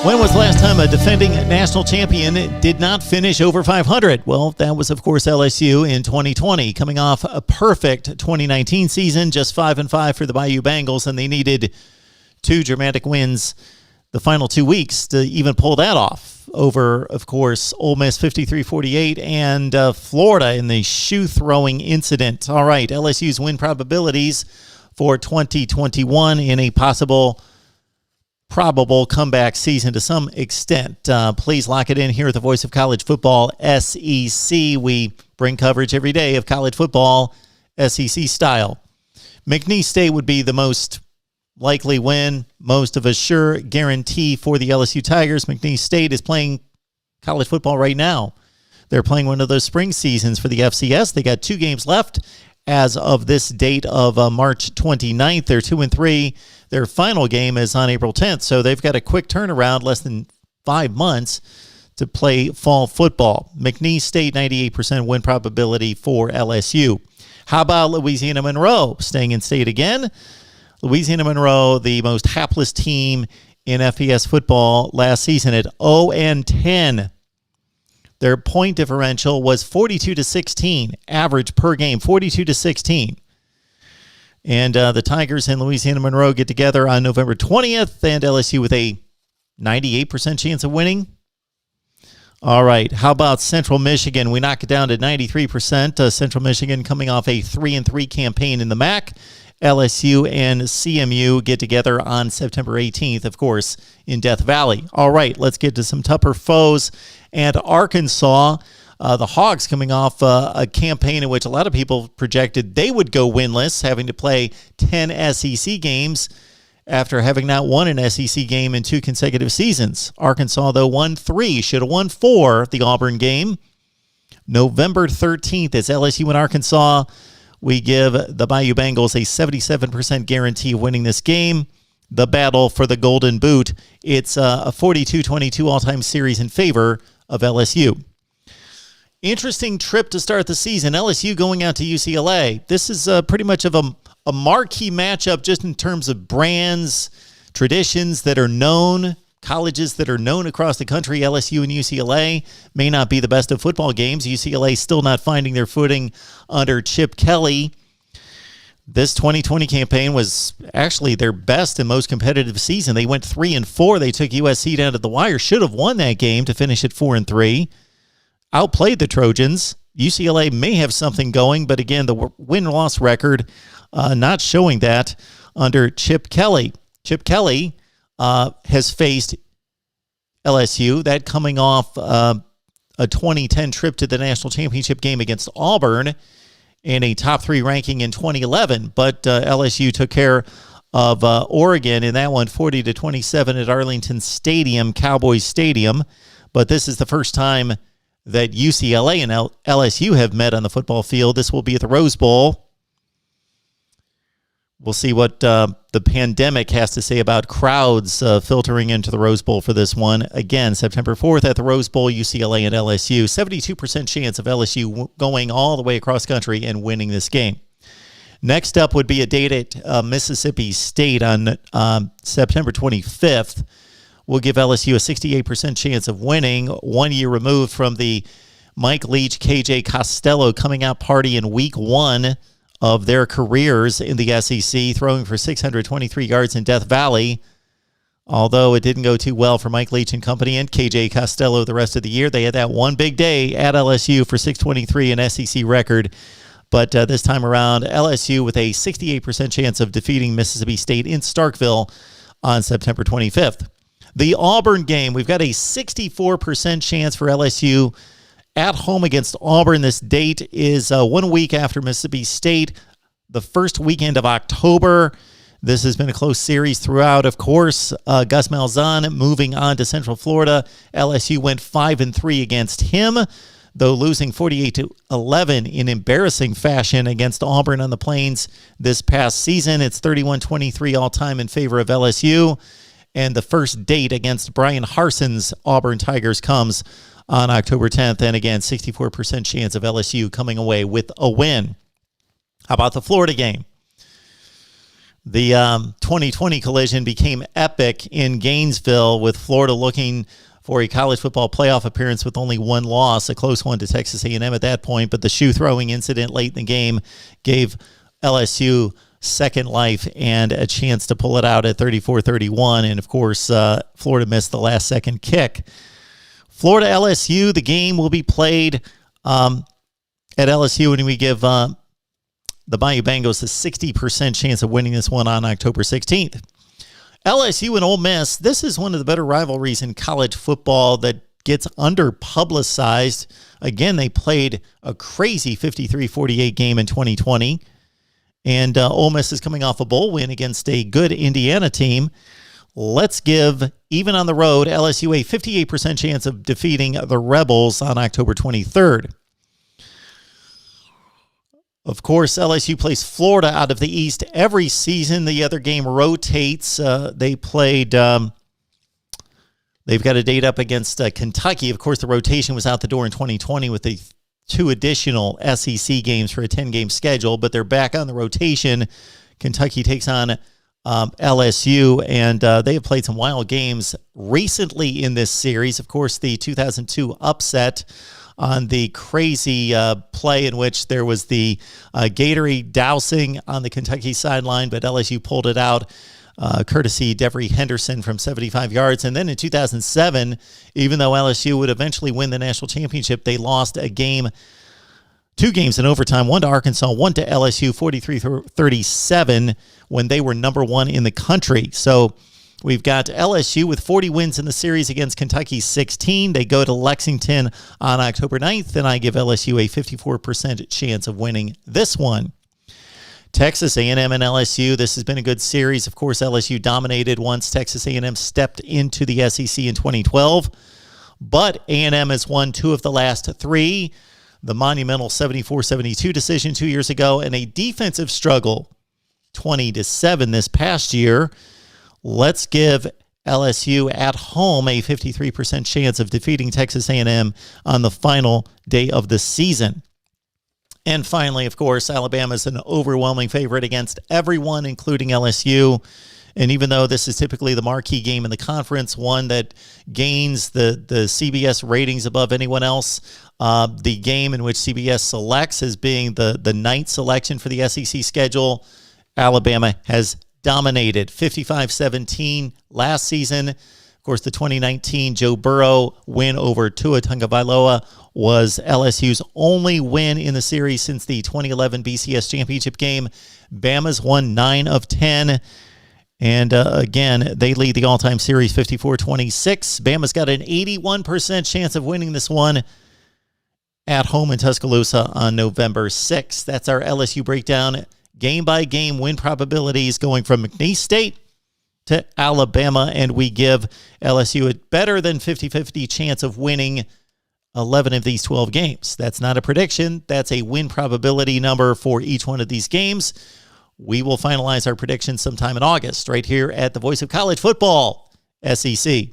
When was the last time a defending national champion did not finish over 500? Well, that was, of course, LSU in 2020, coming off a perfect 2019 season, just 5-5 for the Bayou Bengals, and they needed two dramatic wins the final 2 weeks to even pull that off over, of course, Ole Miss 53-48 and Florida in the shoe-throwing incident. All right, LSU's win probabilities for 2021 in a probable comeback season to some extent. Please lock it in here at the Voice of College Football, SEC. We bring coverage every day of college football, SEC style. McNeese State would be the most likely win, most of a sure guarantee for the LSU Tigers. McNeese State is playing college football right now. They're playing one of those spring seasons for the FCS. They got 2 games left as of this date of March 29th. They're 2-3. Their final game is on April 10th, so they've got a quick turnaround, less than 5 months, to play fall football. McNeese State, 98% win probability for LSU. How about Louisiana Monroe? Staying in state again. Louisiana Monroe, the most hapless team in FBS football last season at 0-10. Their point differential was 42-16, average per game, 42-16. And the Tigers and Louisiana Monroe get together on November 20th, and LSU with a 98% chance of winning. All right, how about Central Michigan? We knock it down to 93%. Central Michigan coming off a 3-3 campaign in the MAC. LSU and CMU get together on September 18th, of course, in Death Valley. All right, let's get to some tougher foes. And Arkansas, the Hogs coming off a campaign in which a lot of people projected they would go winless, having to play 10 SEC games after having not won an SEC game in 2 consecutive seasons. Arkansas, though, won 3, should have won 4, the Auburn game. November 13th is LSU and Arkansas. We give the Bayou Bengals a 77% guarantee of winning this game. The battle for the Golden Boot. It's a 42-22 all-time series in favor of LSU. Interesting trip to start the season. LSU going out to UCLA. This is pretty much of a marquee matchup just in terms of brands, traditions that are known, colleges that are known across the country. LSU and UCLA may not be the best of football games. UCLA still not finding their footing under Chip Kelly. This 2020 campaign was actually their best and most competitive season. They went 3-4. They took USC down to the wire. Should have won that game to finish at 4-3. Outplayed the Trojans. UCLA may have something going, but again, the win-loss record not showing that under Chip Kelly. Chip Kelly has faced LSU, that coming off a 2010 trip to the national championship game against Auburn in a top 3 ranking in 2011. But LSU took care of Oregon in that one, 40-27 at Arlington Stadium, Cowboys Stadium. But this is the first time that UCLA and LSU have met on the football field. This will be at the Rose Bowl. We'll see what the pandemic has to say about crowds filtering into the Rose Bowl for this one. Again, September 4th at the Rose Bowl, UCLA and LSU. 72% chance of LSU going all the way across country and winning this game. Next up would be a date at Mississippi State on September 25th. We'll give LSU a 68% chance of winning, 1 year removed from the Mike Leach, KJ Costello coming out party in week 1 of their careers in the SEC, throwing for 623 yards in Death Valley. Although it didn't go too well for Mike Leach and company and KJ Costello the rest of the year. They had that one big day at LSU for 623, an SEC record. But this time around, LSU with a 68% chance of defeating Mississippi State in Starkville on September 25th. The Auburn game, we've got a 64% chance for LSU at home against Auburn. This date is 1 week after Mississippi State, the first weekend of October. This has been a close series throughout. Of course, Gus Malzahn moving on to Central Florida. LSU went 5-3 against him, though losing 48-11 in embarrassing fashion against Auburn on the Plains this past season. It's 31-23 all-time in favor of LSU. And the first date against Brian Harson's Auburn Tigers comes on October 10th. And again, 64% chance of LSU coming away with a win. How about the Florida game? The 2020 collision became epic in Gainesville, with Florida looking for a college football playoff appearance with only one loss, a close one to Texas A&M at that point. But the shoe-throwing incident late in the game gave LSU second life and a chance to pull it out at 34-31. And, of course, Florida missed the last-second kick. Florida LSU, the game will be played at LSU, and we give the Bayou Bengals a 60% chance of winning this one on October 16th. LSU and Ole Miss, this is one of the better rivalries in college football that gets under-publicized. Again, they played a crazy 53-48 game in 2020. And Ole Miss is coming off a bowl win against a good Indiana team. Let's give, even on the road, LSU a 58% chance of defeating the Rebels on October 23rd. Of course, LSU plays Florida out of the East every season. The other game rotates. They've got a date up against Kentucky. Of course, the rotation was out the door in 2020 with the 2 additional SEC games for a 10-game schedule, but they're back on the rotation. Kentucky takes on LSU, and they have played some wild games recently in this series. Of course, the 2002 upset on the crazy play in which there was the Gatorade dousing on the Kentucky sideline, but LSU pulled it out, courtesy Devery Henderson from 75 yards. And then in 2007, even though LSU would eventually win the national championship, they lost a game, 2 games in overtime, one to Arkansas, one to LSU, 43-37, when they were number 1 in the country. So we've got LSU with 40 wins in the series against Kentucky 16. They go to Lexington on October 9th, and I give LSU a 54% chance of winning this one. Texas A&M and LSU, this has been a good series. Of course, LSU dominated once Texas A&M stepped into the SEC in 2012, but A&M has won 2 of the last 3, the monumental 74-72 decision 2 years ago, and a defensive struggle 20-7 this past year. Let's give LSU at home a 53% chance of defeating Texas A&M on the final day of the season. And finally, of course, Alabama is an overwhelming favorite against everyone, including LSU. And even though this is typically the marquee game in the conference, one that gains the CBS ratings above anyone else, the game in which CBS selects as being the ninth selection for the SEC schedule, Alabama has dominated 55-17 last season. Of course, the 2019 Joe Burrow win over Tua Tagovailoa was LSU's only win in the series since the 2011 BCS championship game. Bama's won 9 of 10. And again, they lead the all-time series 54-26. Bama's got an 81% chance of winning this one at home in Tuscaloosa on November 6th. That's our LSU breakdown. Game-by-game win probabilities going from McNeese State to Alabama, and we give LSU a better than 50-50 chance of winning 11 of these 12 games. That's not a prediction. That's a win probability number for each one of these games. We will finalize our predictions sometime in August right here at the Voice of College Football, SEC.